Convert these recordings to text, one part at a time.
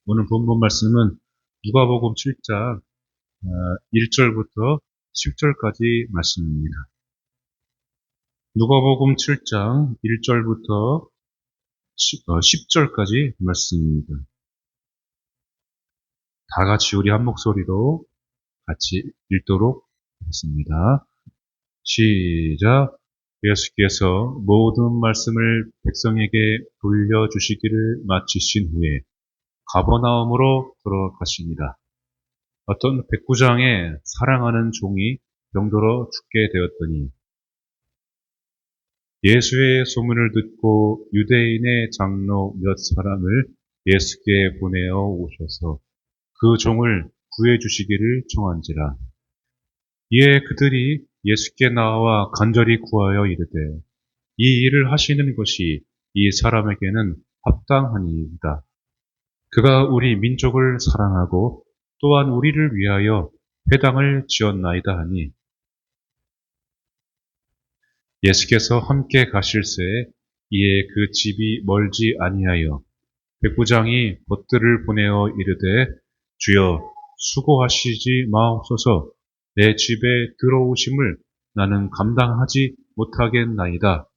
오늘 본문 말씀은 누가복음 7장 1절부터 10절까지 말씀입니다. 누가복음 7장 1절부터 10절까지 말씀입니다. 다 같이 우리 한 목소리로 같이 읽도록 하겠습니다. 시작. 예수께서 모든 말씀을 백성에게 돌려주시기를 마치신 후에 가버나움으로 들어가시니라. 어떤 백부장의 사랑하는 종이 병들어 죽게 되었더니 예수의 소문을 듣고 유대인의 장로 몇 사람을 예수께 보내어 오셔서 그 종을 구해 주시기를 청한지라. 이에 그들이 예수께 나와 간절히 구하여 이르되 이 일을 하시는 것이 이 사람에게는 합당하니이다. 그가 우리 민족을 사랑하고 또한 우리를 위하여 회당을 지었나이다 하니 예수께서 함께 가실새 이에 그 집이 멀지 아니하여 백부장이 벗들을 보내어 이르되 주여 수고하시지 마옵소서 내 집에 들어오심을 나는 감당하지 못하겠나이다.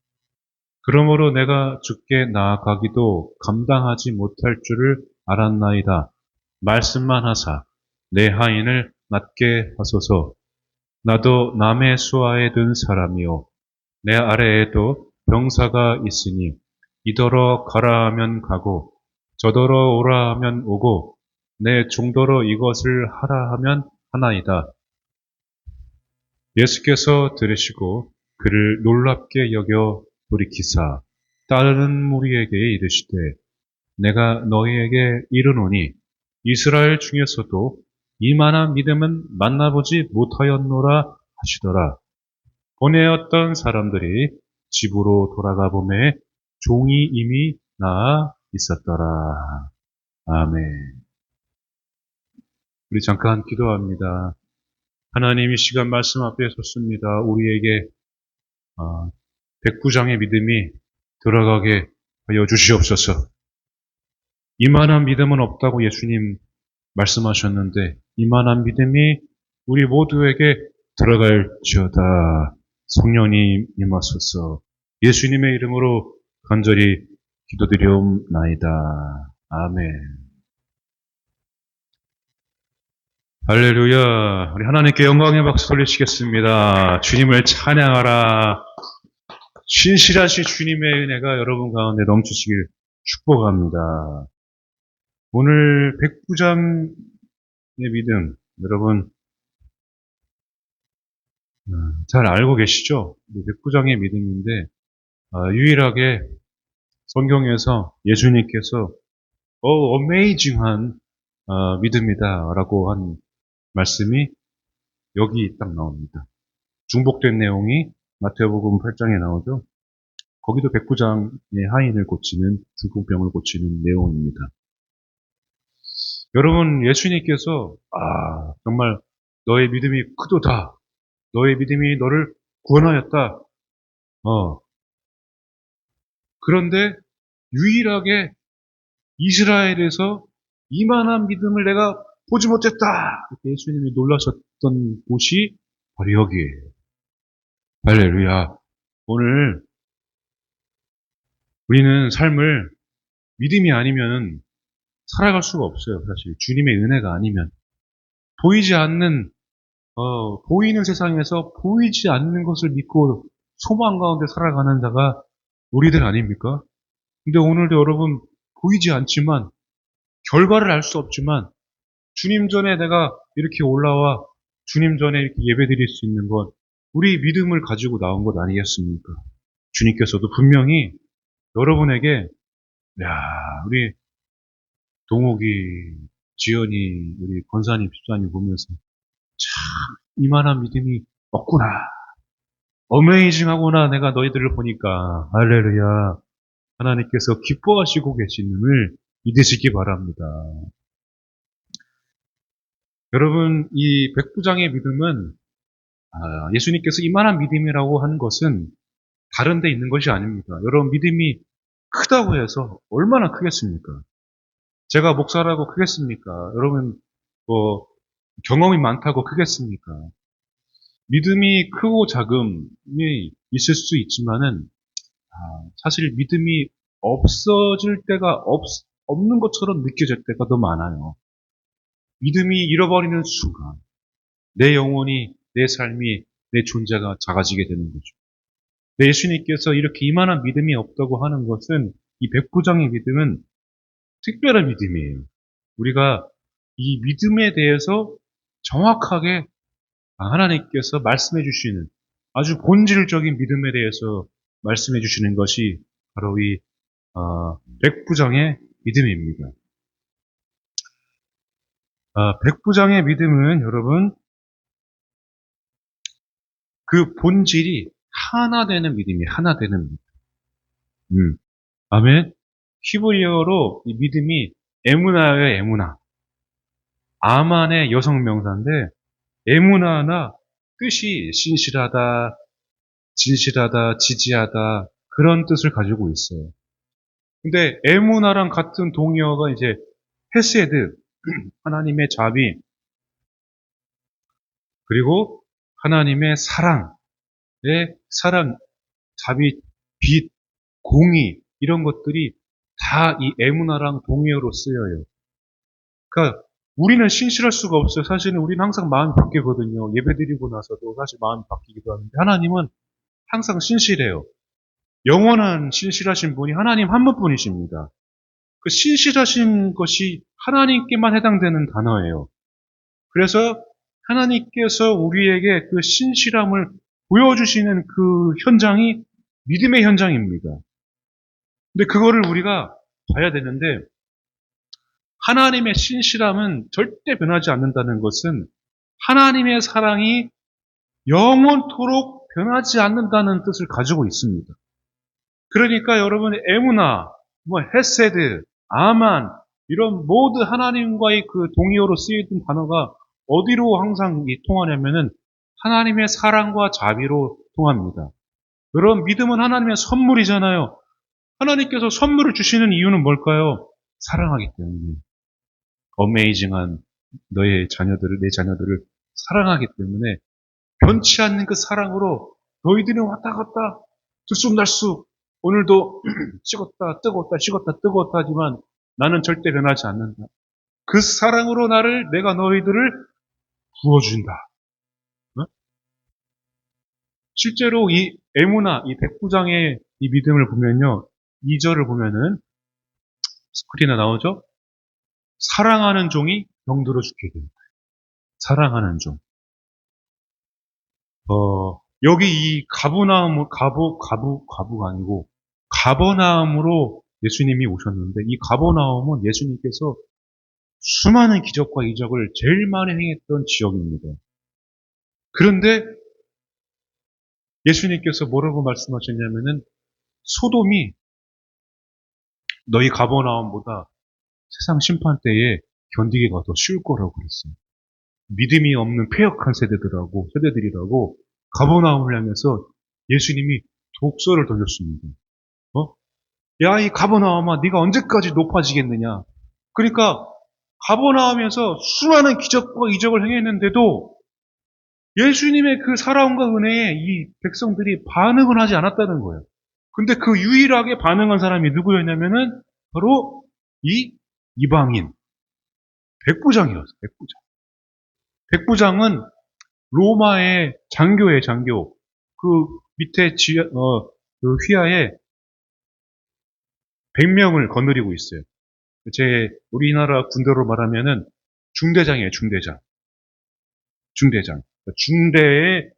그러므로 내가 주께 나아가기도 감당하지 못할 줄을 알았나이다. 말씀만 하사 내 하인을 낫게 하소서. 나도 남의 수하에 든 사람이요 내 아래에도 병사가 있으니 이더러 가라 하면 가고 저더러 오라 하면 오고 내 종더러 이것을 하라 하면 하나이다. 예수께서 들으시고 그를 놀랍게 여겨 돌이키사 따르는 무리에게 이르시되 내가 너희에게 이르노니 이스라엘 중에서도 이만한 믿음은 만나보지 못하였노라 하시더라. 보내었던 사람들이 집으로 돌아가 보매 종이 이미 나아 있었더라. 아멘. 우리 잠깐 기도합니다. 하나님 이 시간 말씀 앞에 섰습니다. 우리에게 백부장의 믿음이 들어가게 하여 주시옵소서. 이만한 믿음은 없다고 예수님 말씀하셨는데 이만한 믿음이 우리 모두에게 들어갈지어다. 성령님 임하소서. 예수님의 이름으로 간절히 기도드리옵나이다. 아멘. 할렐루야. 우리 하나님께 영광의 박수 돌리시겠습니다. 주님을 찬양하라. 신실하신 주님의 은혜가 여러분 가운데 넘치시길 축복합니다. 오늘 백부장의 믿음, 여러분 잘 알고 계시죠? 백부장의 믿음인데 유일하게 성경에서 예수님께서 어메이징한 믿음이다라고 한 말씀이 여기 딱 나옵니다. 중복된 내용이 마태복음 8장에 나오죠. 거기도 백부장의 하인을 고치는 중풍병을 고치는 내용입니다. 여러분 예수님께서 정말 너의 믿음이 크도다. 너의 믿음이 너를 구원하였다. 그런데 유일하게 이스라엘에서 이만한 믿음을 내가 보지 못했다. 이렇게 예수님이 놀라셨던 곳이 바로 여기에요. 할렐루야. 오늘 우리는 삶을 믿음이 아니면 살아갈 수가 없어요. 사실 주님의 은혜가 아니면 보이지 않는 보이는 세상에서 보이지 않는 것을 믿고 소망 가운데 살아가는 자가 우리들 아닙니까? 근데 오늘도 여러분 보이지 않지만 결과를 알 수 없지만 주님 전에 내가 이렇게 올라와 주님 전에 이렇게 예배드릴 수 있는 건 우리 믿음을 가지고 나온 것 아니겠습니까? 주님께서도 분명히 여러분에게 우리 동욱이, 지연이, 우리 권사님, 집사님 보면서 참 이만한 믿음이 없구나. 어메이징하구나. 내가 너희들을 보니까 할렐루야. 하나님께서 기뻐하시고 계시는을 믿으시기 바랍니다. 여러분 이 백부장의 믿음은 예수님께서 이만한 믿음이라고 하는 것은 다른 데 있는 것이 아닙니다. 여러분 믿음이 크다고 해서 얼마나 크겠습니까? 제가 목사라고 크겠습니까? 여러분, 뭐, 경험이 많다고 크겠습니까? 믿음이 크고 작음이 있을 수 있지만은, 사실 믿음이 없어질 때가 없는 것처럼 느껴질 때가 더 많아요. 믿음이 잃어버리는 순간, 내 영혼이, 내 삶이, 내 존재가 작아지게 되는 거죠. 예수님께서 이렇게 이만한 믿음이 없다고 하는 것은 이 백부장의 믿음은 특별한 믿음이에요. 우리가 이 믿음에 대해서 정확하게 하나님께서 말씀해 주시는 아주 본질적인 믿음에 대해서 말씀해 주시는 것이 바로 이 백부장의 믿음입니다. 백부장의 믿음은 여러분 그 본질이 하나 되는 믿음이 하나 되는 믿음. 아멘. 히브리어로 이 믿음이 에무나예요, 에무나. 아만의 여성 명사인데 에무나나 뜻이 신실하다, 진실하다, 지지하다 그런 뜻을 가지고 있어요. 근데 에무나랑 같은 동의어가 이제 헤세드, 하나님의 자비, 그리고 하나님의 사랑, 자비, 빛, 공의 이런 것들이 다 이 에무나랑 동의어로 쓰여요. 그러니까 우리는 신실할 수가 없어요. 사실은 우리는 항상 마음이 바뀌거든요. 예배드리고 나서도 사실 마음이 바뀌기도 하는데 하나님은 항상 신실해요. 영원한 신실하신 분이 하나님 한 분뿐이십니다. 그 신실하신 것이 하나님께만 해당되는 단어예요. 그래서 하나님께서 우리에게 그 신실함을 보여주시는 그 현장이 믿음의 현장입니다. 근데 그거를 우리가 봐야 되는데 하나님의 신실함은 절대 변하지 않는다는 것은 하나님의 사랑이 영원토록 변하지 않는다는 뜻을 가지고 있습니다. 그러니까 여러분 에무나, 헤세드, 아만 이런 모든 하나님과의 그 동의어로 쓰이던 단어가 어디로 항상 통하냐면은 하나님의 사랑과 자비로 통합니다. 여러분 믿음은 하나님의 선물이잖아요. 하나님께서 선물을 주시는 이유는 뭘까요? 사랑하기 때문에. 어메이징한 내 자녀들을 사랑하기 때문에 변치 않는 그 사랑으로 너희들은 왔다 갔다 들쑥날쑥 오늘도 식었다 뜨겁다 식었다 뜨겁다 하지만 나는 절대 변하지 않는다. 그 사랑으로 내가 너희들을 구워준다. 어? 실제로 이 에무나, 이 백부장의 이 믿음을 보면요. 2절을 보면은 스크린에 나오죠? 사랑하는 종이 병들어 죽게 된다. 사랑하는 종. 여기 이 가부가 아니고 가버나움으로 예수님이 오셨는데 이 가버나움은 예수님께서 수많은 기적과 이적을 제일 많이 행했던 지역입니다. 그런데 예수님께서 뭐라고 말씀하셨냐면은 소돔이 너희 가버나움보다 세상 심판 때에 견디기가 더 쉬울 거라고 그랬어요. 믿음이 없는 폐역한 세대들이라고 가버나움을 향해서 예수님이 독서를 던졌습니다. 야, 이 가버나움아, 네가 언제까지 높아지겠느냐? 그러니까 가버나움에서 수많은 기적과 이적을 행했는데도 예수님의 그 사랑과 은혜에 이 백성들이 반응을 하지 않았다는 거예요. 근데 그 유일하게 반응한 사람이 누구였냐면은 바로 이 이방인 백부장이었어요. 백부장. 백부장은 로마의 장교예요, 장교. 그 밑에 그 휘하에 100명을 거느리고 있어요. 우리나라 군대로 말하면은 중대장이에요, 중대장. 중대장. 중대의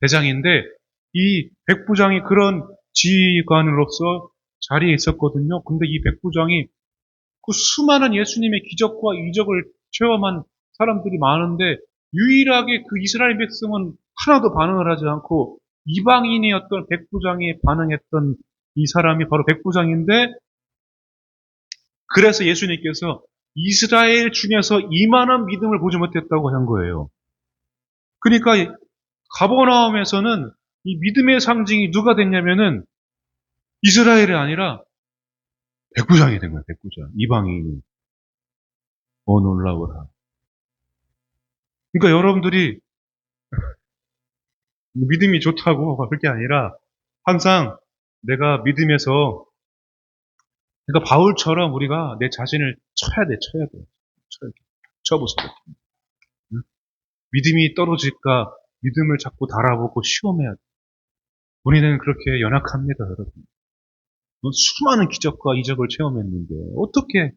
대장인데, 이 백부장이 그런 지휘관으로서 자리에 있었거든요. 근데 이 백부장이 그 수많은 예수님의 기적과 이적을 체험한 사람들이 많은데, 유일하게 그 이스라엘 백성은 하나도 반응을 하지 않고, 이방인이었던 백부장이 반응했던 이 사람이 바로 백부장인데, 그래서 예수님께서 이스라엘 중에서 이만한 믿음을 보지 못했다고 한 거예요. 그러니까 가버나움에서는 이 믿음의 상징이 누가 됐냐면은 이스라엘이 아니라 백부장이 된 거예요, 백부장. 이방인이. 놀라워라. 그러니까 여러분들이 믿음이 좋다고 그럴 게 아니라 항상 내가 믿음에서 그러니까 바울처럼 우리가 내 자신을 쳐야 돼. 쳐야 돼. 쳐보세요. 응? 믿음이 떨어질까 믿음을 자꾸 달아보고 시험해야 돼. 우리는 그렇게 연약합니다, 여러분. 수많은 기적과 이적을 체험했는데 어떻게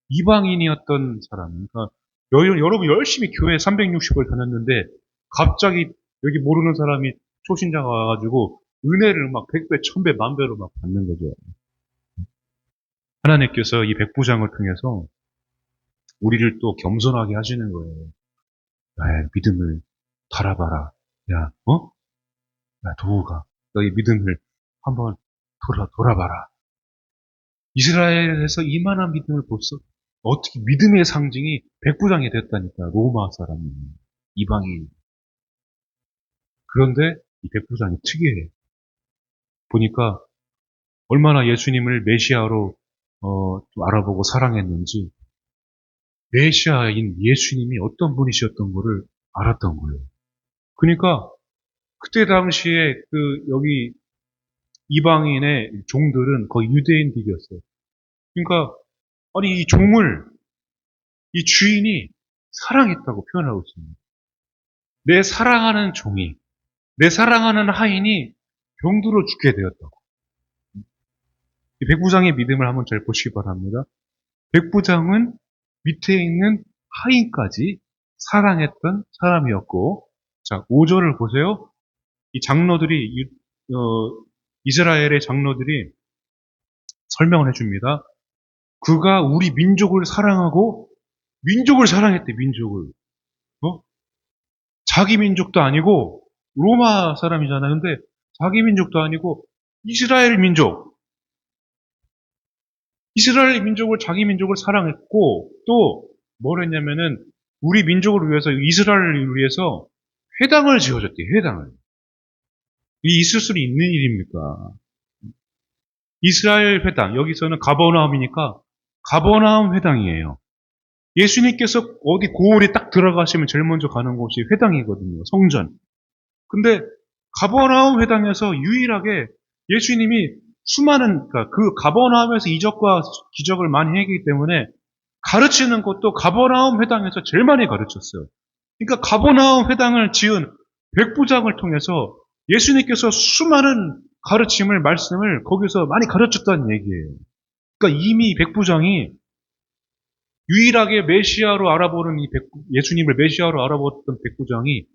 이방인이었던 사람, 그러니까 여러분 열심히 교회 360을 다녔는데 갑자기 여기 모르는 사람이 초신자가 와가지고 은혜를 막 100배, 1000배, 만배로 막 받는 거죠. 하나님께서 이 백부장을 통해서 우리를 또 겸손하게 하시는 거예요. 나의 믿음을 달아봐라. 야, 야, 도우가 너의 믿음을 한번 돌아봐라. 이스라엘에서 이만한 믿음을 벌써 어떻게 믿음의 상징이 백부장이 됐다니까. 로마 사람이, 이방인. 그런데 이 백부장이 특이해요. 보니까 얼마나 예수님을 메시아로 좀 알아보고 사랑했는지 메시아인 예수님이 어떤 분이셨던 거를 알았던 거예요. 그러니까 그때 당시에 여기 이방인의 종들은 거의 유대인들이었어요. 그러니까 아니 이 종을 이 주인이 사랑했다고 표현하고 있습니다. 내 사랑하는 종이, 내 사랑하는 하인이 병들어 죽게 되었다고. 이 백부장의 믿음을 한번 잘 보시기 바랍니다. 백부장은 밑에 있는 하인까지 사랑했던 사람이었고, 자, 5절을 보세요. 이 장로들이, 이스라엘의 장로들이 설명을 해줍니다. 그가 우리 민족을 사랑하고, 민족을 사랑했대, 민족을. 자기 민족도 아니고, 로마 사람이잖아. 근데 자기 민족도 아니고, 이스라엘 민족. 이스라엘 민족을, 자기 민족을 사랑했고, 또, 뭘 했냐면은, 우리 민족을 위해서, 이스라엘을 위해서 회당을 지어줬대, 회당을. 이 있을 수 있는 일입니까? 이스라엘 회당, 여기서는 가버나움이니까, 가버나움 회당이에요. 예수님께서 어디 고을에 딱 들어가시면 제일 먼저 가는 곳이 회당이거든요, 성전. 근데, 가버나움 회당에서 유일하게 예수님이 수많은, 그러니까 그 가버나움에서 이적과 기적을 많이 했기 때문에 가르치는 것도 가버나움 회당에서 제일 많이 가르쳤어요. 그러니까 가버나움 회당을 지은 백부장을 통해서 예수님께서 수많은 가르침을, 말씀을 거기서 많이 가르쳤다는 얘기예요. 그러니까 이미 백부장이 유일하게 메시아로 알아보는 예수님을 메시아로 알아보던 백부장이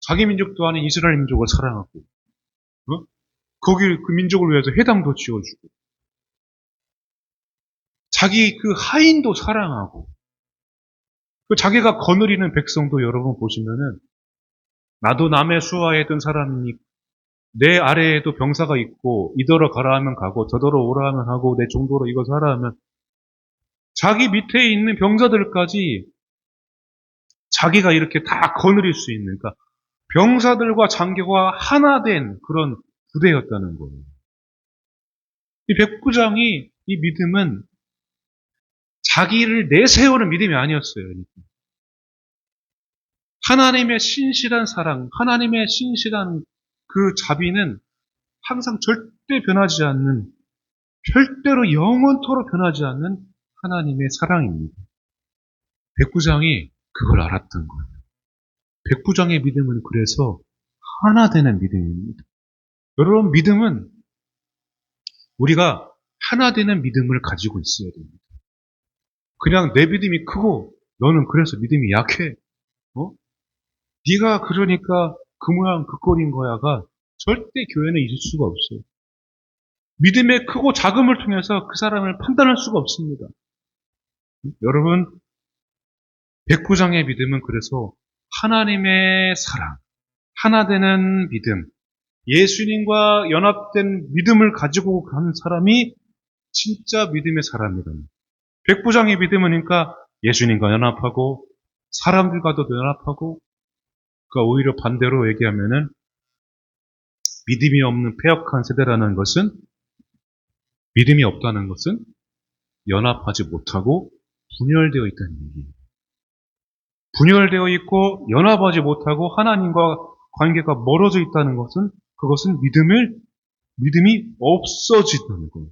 자기 민족도 아닌 이스라엘 민족을 사랑하고, 거기 그 민족을 위해서 회당도 지어주고, 자기 그 하인도 사랑하고, 그 자기가 거느리는 백성도 여러분 보시면은, 나도 남의 수하에 든 사람이니, 내 아래에도 병사가 있고, 이더러 가라 하면 가고, 저더러 오라 하면 하고, 내 정도로 이거 사라 하면, 자기 밑에 있는 병사들까지 자기가 이렇게 다 거느릴 수 있는, 그러니까 병사들과 장교가 하나 된 그런 부대였다는 거예요. 이 백부장이 이 믿음은 자기를 내세우는 믿음이 아니었어요. 하나님의 신실한 사랑, 하나님의 신실한 그 자비는 항상 절대 변하지 않는, 절대로 영원토록 변하지 않는 하나님의 사랑입니다. 백부장이 그걸 알았던 거예요. 백부장의 믿음은 그래서 하나 되는 믿음입니다. 여러분, 믿음은 우리가 하나 되는 믿음을 가지고 있어야 됩니다. 그냥 내 믿음이 크고 너는 그래서 믿음이 약해. 네가 그러니까 그 모양 그 꼴인 거야가 절대 교회는 있을 수가 없어요. 믿음의 크고 작음을 통해서 그 사람을 판단할 수가 없습니다. 여러분, 백부장의 믿음은 그래서 하나님의 사랑, 하나 되는 믿음, 예수님과 연합된 믿음을 가지고 가는 사람이 진짜 믿음의 사람이다. 백부장의 믿음은 그러니까 예수님과 연합하고 사람들과도 연합하고, 그러니까 오히려 반대로 얘기하면은 믿음이 없는 패역한 세대라는 것은 믿음이 없다는 것은 연합하지 못하고 분열되어 있다는 얘기예요. 분열되어 있고 연합하지 못하고 하나님과 관계가 멀어져 있다는 것은 그것은 믿음이 없어진다는 거예요.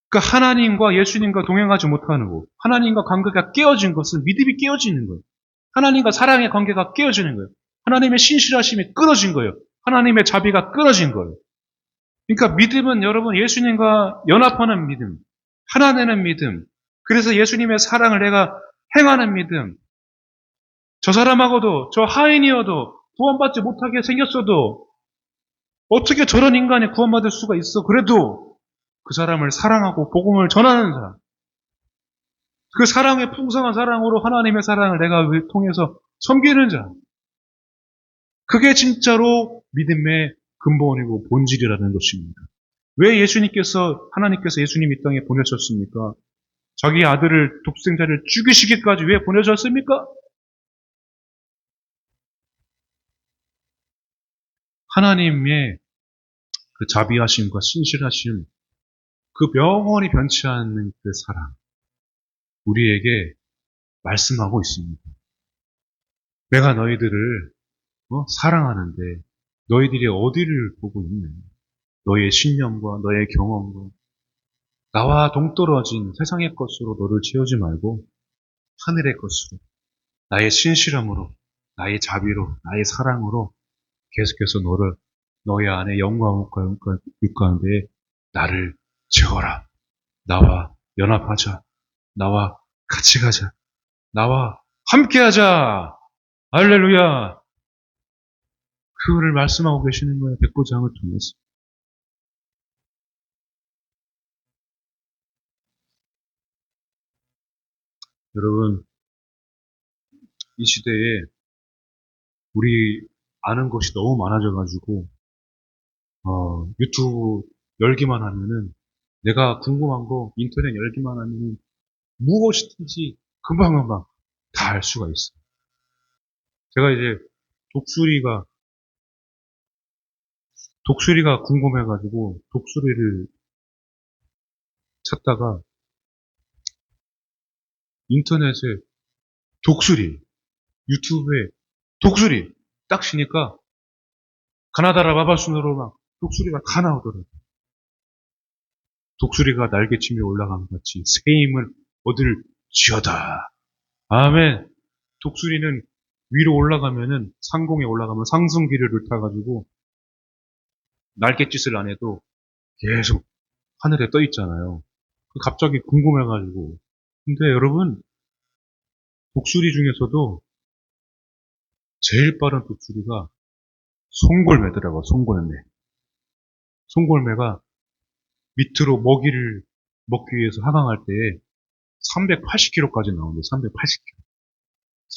그러니까 하나님과 예수님과 동행하지 못하는 것, 하나님과 관계가 깨어진 것은 믿음이 깨어지는 거예요. 하나님과 사랑의 관계가 깨어지는 거예요. 하나님의 신실하심이 끊어진 거예요. 하나님의 자비가 끊어진 거예요. 그러니까 믿음은 여러분 예수님과 연합하는 믿음, 하나 되는 믿음, 그래서 예수님의 사랑을 내가 행하는 믿음, 저 사람하고도 저 하인이어도 구원받지 못하게 생겼어도 어떻게 저런 인간이 구원받을 수가 있어? 그래도 그 사람을 사랑하고 복음을 전하는 사람, 그 사랑의 풍성한 사랑으로 하나님의 사랑을 내가 통해서 섬기는 자, 그게 진짜로 믿음의 근본이고 본질이라는 것입니다. 왜 하나님께서 예수님 이 땅에 보내셨습니까? 자기 아들을, 독생자를 죽이시기까지 왜 보내셨습니까? 하나님의 그 자비하심과 신실하심, 그 영원히 변치 않는 그 사랑, 우리에게 말씀하고 있습니다. 내가 너희들을 사랑하는데 너희들이 어디를 보고 있냐? 너의 신념과 너의 경험과 나와 동떨어진 세상의 것으로 너를 채우지 말고 하늘의 것으로 나의 신실함으로 나의 자비로 나의 사랑으로 계속해서 너의 안에 영광 가운데 나를 채워라. 나와 연합하자. 나와 같이 가자. 나와 함께하자. 할렐루야. 그거를 말씀하고 계시는 거예요. 백부장을 통해서. 여러분, 이 시대에 우리 아는 것이 너무 많아져가지고 유튜브 열기만 하면은 내가 궁금한 거 인터넷 열기만 하면은 무엇이든지 금방금방 다 알 수가 있어요. 제가 이제 독수리가 궁금해가지고 독수리를 찾다가 인터넷에 독수리, 유튜브에 독수리 딱 치니까 가나다라 바바순으로 막 독수리가 다 나오더라고요. 독수리가 날개치며 올라간 것 같이 새 힘을 얻을 지어다. 아멘. 독수리는 위로 올라가면은 상공에 올라가면 상승기류를 타가지고 날갯짓을 안 해도 계속 하늘에 떠 있잖아요. 갑자기 궁금해가지고. 근데 여러분 독수리 중에서도 제일 빠른 독수리가 송골매더라고요. 송골매. 송골매가 밑으로 먹이를 먹기 위해서 하강할 때 380km까지 나오는데 380km.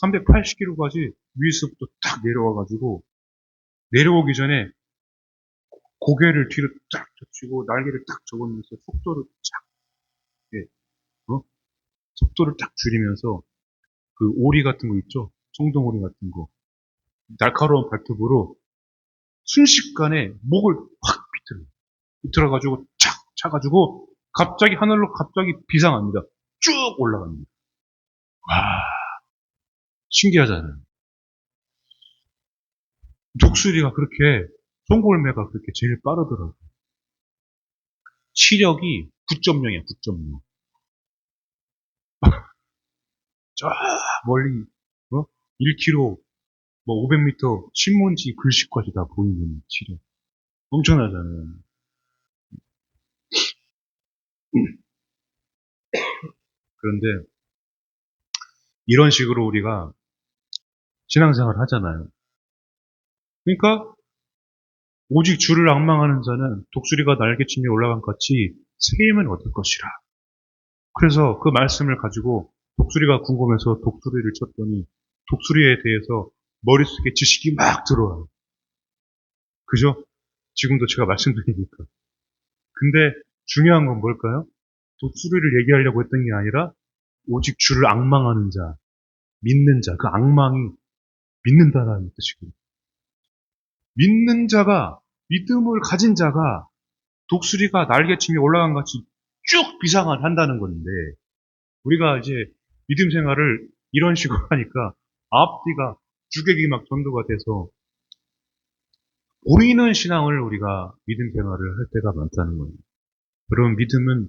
380km까지 위에서부터 딱 내려와가지고 내려오기 전에 고개를 뒤로 딱 젖히고 날개를 딱 접으면서 속도를 쫙, 예, 속도를 딱 줄이면서 그 오리 같은 거 있죠? 청동오리 같은 거. 날카로운 발톱으로 순식간에 목을 확 비틀어가지고 착 차가지고 갑자기 하늘로 갑자기 비상합니다. 쭉 올라갑니다. 와, 신기하잖아요. 독수리가 그렇게, 송골매가 그렇게 제일 빠르더라고요. 시력이 9.0이야, 9.0. 저 멀리, 1km, 뭐 500m 신문지 글씨까지 다 보이는 시력. 엄청나잖아요. 그런데 이런 식으로 우리가 신앙생활을 하잖아요. 그러니까 오직 주를 앙망하는 자는 독수리가 날개치며 올라간 같이 새 힘을 얻을 것이라. 그래서 그 말씀을 가지고 독수리가 궁금해서 독수리를 쳤더니 독수리에 대해서 머릿속에 지식이 막 들어와요. 그죠? 지금도 제가 말씀드리니까. 근데 중요한 건 뭘까요? 독수리를 얘기하려고 했던 게 아니라 오직 주를 앙망하는 자, 믿는 자, 그 앙망이 믿는다라는 뜻이거든요. 믿는 자가, 믿음을 가진 자가 독수리가 날개침이 올라간 같이 쭉 비상을 한다는 건데, 우리가 이제 믿음 생활을 이런 식으로 하니까 앞뒤가 주객이 막 전도가 돼서 보이는 신앙을 우리가 믿음 생활을 할 때가 많다는 거예요. 여러분, 믿음은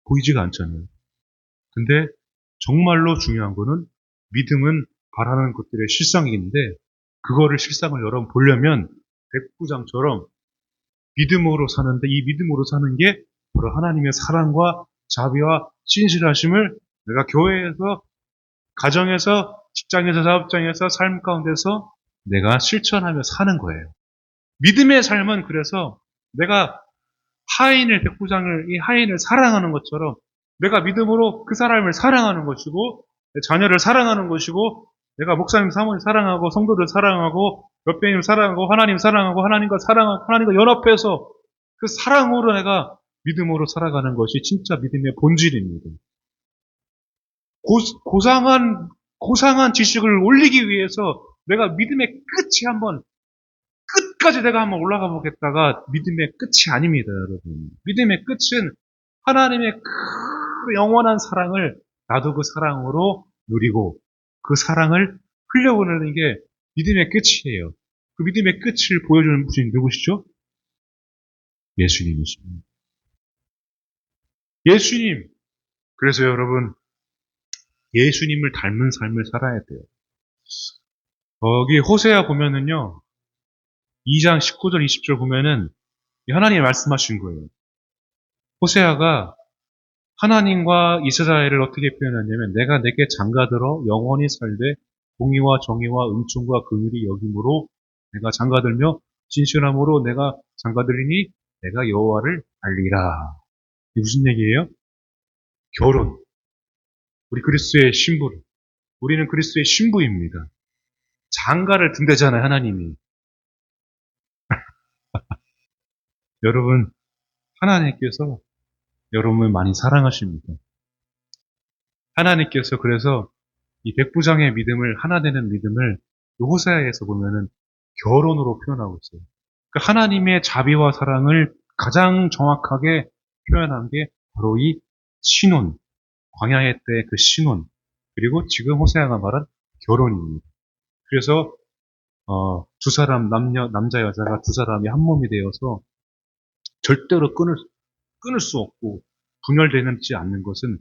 보이지가 않잖아요. 근데 정말로 중요한 거는 믿음은 바라는 것들의 실상인데, 그거를 실상을 여러분 보려면 백부장처럼 믿음으로 사는데, 이 믿음으로 사는 게 바로 하나님의 사랑과 자비와 신실하심을 내가 교회에서, 가정에서, 직장에서, 사업장에서, 삶 가운데서 내가 실천하며 사는 거예요. 믿음의 삶은 그래서 내가 하인을, 백부장을, 이 하인을 사랑하는 것처럼 내가 믿음으로 그 사람을 사랑하는 것이고, 내 자녀를 사랑하는 것이고, 내가 목사님, 사모님 사랑하고, 성도들 사랑하고, 옆배님 사랑하고, 하나님 사랑하고, 하나님과 사랑하고, 하나님과 연합해서 그 사랑으로 내가 믿음으로 살아가는 것이 진짜 믿음의 본질입니다. 고상한 지식을 올리기 위해서 내가 믿음의 끝이 한번, 끝까지 내가 한번 올라가 보겠다가 믿음의 끝이 아닙니다, 여러분. 믿음의 끝은 하나님의 그 영원한 사랑을 나도 그 사랑으로 누리고 그 사랑을 흘려보내는 게 믿음의 끝이에요. 그 믿음의 끝을 보여주는 분이 누구시죠? 예수님이십니다. 예수님. 그래서 여러분, 예수님을 닮은 삶을 살아야 돼요. 거기 호세아 보면은요, 2장 19절 20절 보면은 하나님이 말씀하신 거예요. 호세아가 하나님과 이스라엘을 어떻게 표현하냐면, 내가 내게 장가들어 영원히 살되 공의와 정의와 은총과 긍휼이 여김으로 내가 장가들며 진실함으로 내가 장가들리니 내가 여호와를 알리라. 이게 무슨 얘기예요? 결혼. 우리 그리스도의 신부. 우리는 그리스도의 신부입니다. 장가를 든대잖아요, 하나님이. 여러분, 하나님께서 여러분을 많이 사랑하십니다. 하나님께서 그래서 이 백부장의 믿음을, 하나 되는 믿음을 호세아에서 보면은 결혼으로 표현하고 있어요. 그러니까 하나님의 자비와 사랑을 가장 정확하게 표현한 게 바로 이 신혼, 광야의 때 그 신혼, 그리고 지금 호세아가 말한 결혼입니다. 그래서 두 사람, 남자 여자가 두 사람이 한 몸이 되어서 절대로 끊을 수 없고 분열되지 않는 것은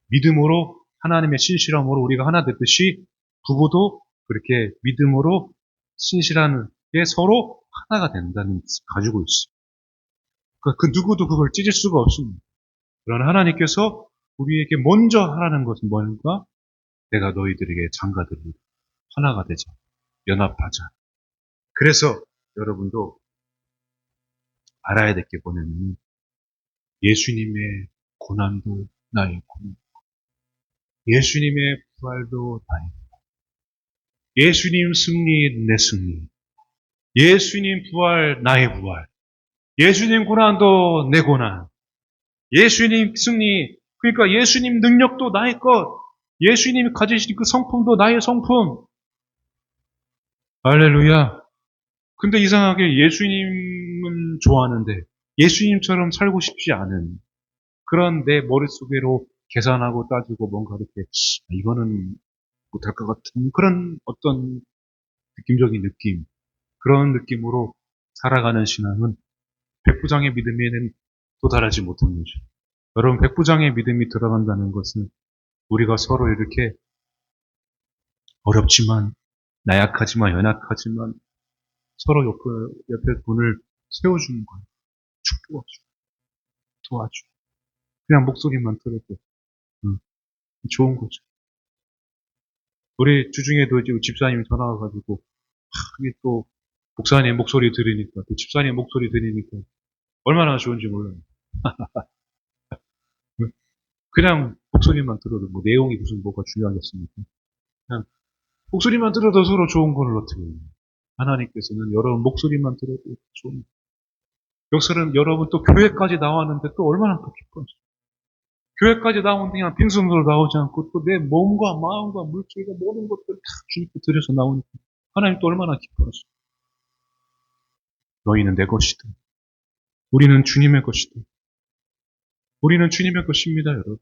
믿음으로, 하나님의 신실함으로 우리가 하나 됐듯이 부부도 그렇게 믿음으로 신실한 게 서로 하나가 된다는 뜻을 가지고 있어요. 그러니까 그 누구도 그걸 찢을 수가 없습니다. 그러나 하나님께서 우리에게 먼저 하라는 것은 뭔가? 내가 너희들에게 장가들이 하나가 되자. 연합하자. 그래서 여러분도 알아야 될 게 뭐냐면, 예수님의 고난도 나의 고난, 예수님의 부활도 나의 부활, 예수님 승리 내 승리, 예수님 부활 나의 부활, 예수님 고난도 내 고난, 예수님 승리, 그러니까 예수님 능력도 나의 것, 예수님이 가지신 그 성품도 나의 성품. 할렐루야. 근데 이상하게 예수님은 좋아하는데 예수님처럼 살고 싶지 않은 그런 내 머릿속으로 계산하고 따지고 뭔가 이렇게 이거는 못할 것 같은 그런 어떤 느낌적인 느낌, 그런 느낌으로 살아가는 신앙은 백부장의 믿음에는 도달하지 못한 거죠. 여러분, 백부장의 믿음이 들어간다는 것은 우리가 서로 이렇게 어렵지만, 나약하지만, 연약하지만 서로 옆에 분을 세워주는 거예요. 축복해주고 도와주고. 그냥 목소리만 들어도 좋은 거죠. 우리 주중에도 이제 집사님이 전화 와가지고 이게 또 목사님 목소리 들으니까, 또 집사님 목소리 들으니까 얼마나 좋은지 몰라요. 그냥 목소리만 들어도 뭐 내용이 무슨 뭐가 중요하겠습니까? 그냥 목소리만 들어도 서로 좋은 걸 어떻게 해요. 하나님께서는 여러분 목소리만 들어도 좋은, 역사는 여러분 또 교회까지 나왔는데 또 얼마나 더 기뻐요. 교회까지 나오는데 그냥 빈손으로 나오지 않고 또 내 몸과 마음과 물질과 모든 것들을 다 주님께 드려서 나오니까 하나님 또 얼마나 기뻐하시죠. 너희는 내 것이다. 우리는 주님의 것이다. 우리는 주님의 것입니다, 여러분.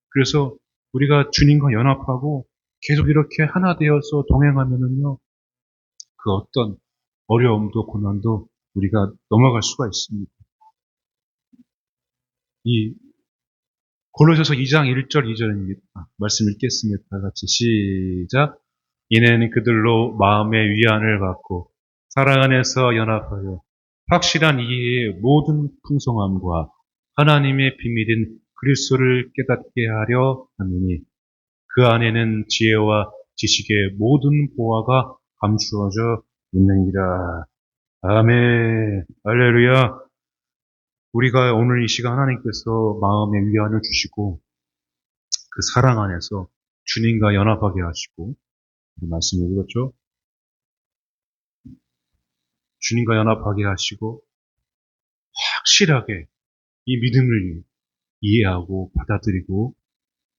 그래서 우리가 주님과 연합하고 계속 이렇게 하나 되어서 동행하면은요, 그 어떤 어려움도 고난도 우리가 넘어갈 수가 있습니다. 이 골로새서 2장 1절 2절입니다. 말씀 읽겠습니다. 다 같이 시작. 이는 그들로 마음의 위안을 받고 사랑 안에서 연합하여 확실한 이해의 모든 풍성함과 하나님의 비밀인 그리스도를 깨닫게 하려 함이니 그 안에는 지혜와 지식의 모든 보화가 감추어져 있느니라. 아멘. 할렐루야. 우리가 오늘 이 시간 하나님께서 마음의 위안을 주시고 그 사랑 안에서 주님과 연합하게 하시고 이 말씀 읽었죠? 주님과 연합하게 하시고 확실하게 이 믿음을 이해하고 받아들이고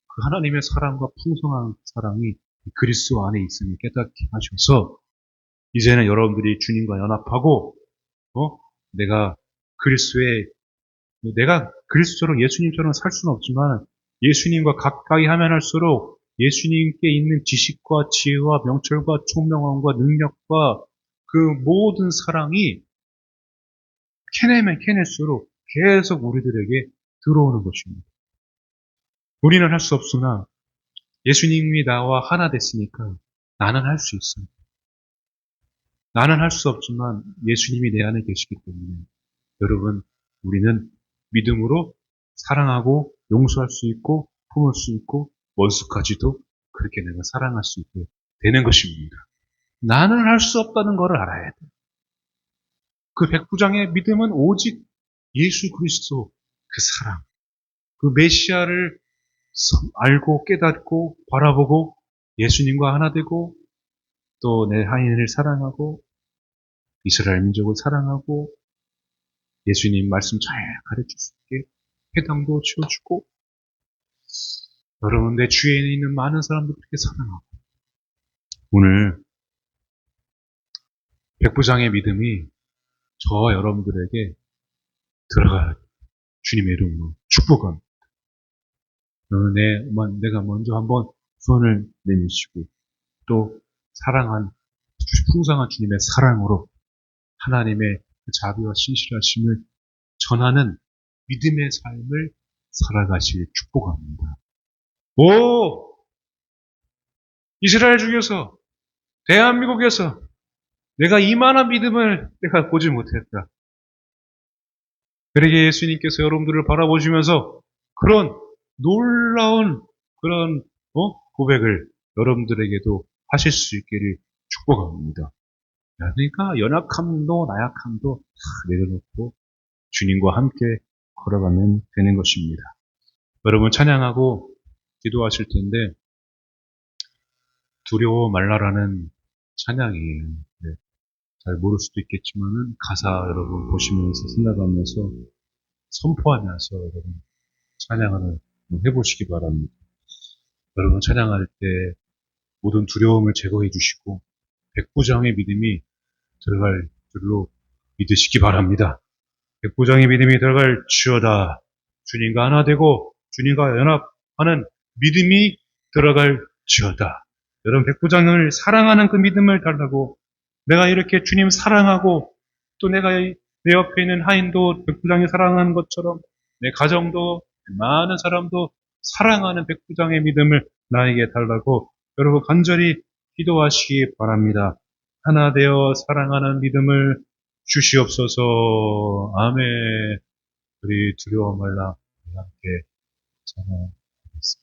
그 하나님의 사랑과 풍성한 사랑이 그리스도 안에 있음을 깨닫게 하셔서 이제는 여러분들이 주님과 연합하고 내가 그리스도처럼 예수님처럼 살 수는 없지만 예수님과 가까이 하면 할수록 예수님께 있는 지식과 지혜와 명철과 총명함과 능력과 그 모든 사랑이 캐내면 캐낼수록 계속 우리들에게 들어오는 것입니다. 우리는 할 수 없으나 예수님이 나와 하나 됐으니까 나는 할 수 있습니다. 나는 할 수 없지만 예수님이 내 안에 계시기 때문에 여러분 우리는 믿음으로 사랑하고 용서할 수 있고 품을 수 있고 원수까지도 그렇게 내가 사랑할 수 있게 되는 것입니다. 나는 할 수 없다는 것을 알아야 돼. 그 백부장의 믿음은 오직 예수 그리스도 그 사랑, 그 메시아를 알고 깨닫고 바라보고 예수님과 하나 되고 또 내 하인을 사랑하고 이스라엘 민족을 사랑하고 예수님 말씀 잘 가르쳐 줄게 회당도 치워주고 여러분 내 주위에 있는 많은 사람들 그렇게 사랑하고 오늘 백부장의 믿음이 저와 여러분들에게 들어가야 주님의 이름으로 축복합니다. 내가 먼저 한번 손을 내미시고 또 풍성한 주님의 사랑으로 하나님의 그 자비와 신실하심을 전하는 믿음의 삶을 살아가실 축복합니다. 오! 이스라엘 중에서 대한민국에서 내가 이만한 믿음을 내가 보지 못했다. 그러게 예수님께서 여러분들을 바라보시면서 그런 놀라운 그런 고백을 여러분들에게도 하실 수 있기를 축복합니다. 그러니까 연약함도 나약함도 다 내려놓고 주님과 함께 걸어가면 되는 것입니다. 여러분 찬양하고 기도하실 텐데 두려워 말라라는 찬양이에요. 네, 잘 모를 수도 있겠지만은 가사 여러분 보시면서 생각하면서 선포하면서 여러분 찬양을 해보시기 바랍니다. 여러분 찬양할 때 모든 두려움을 제거해 주시고 백부장의 믿음이 들어갈 줄로 믿으시기 바랍니다. 백부장의 믿음이 들어갈 지어다. 주님과 하나 되고 주님과 연합하는 믿음이 들어갈 지어다. 여러분 백부장을 사랑하는 그 믿음을 달라고 내가 이렇게 주님 사랑하고 또 내가 내 옆에 있는 하인도 백부장이 사랑하는 것처럼 내 가정도 많은 사람도 사랑하는 백부장의 믿음을 나에게 달라고 여러분 간절히 기도하시기 바랍니다. 하나 되어 사랑하는 믿음을 주시옵소서. 아멘. 우리 두려워 말라 함께 찬양하겠습니다.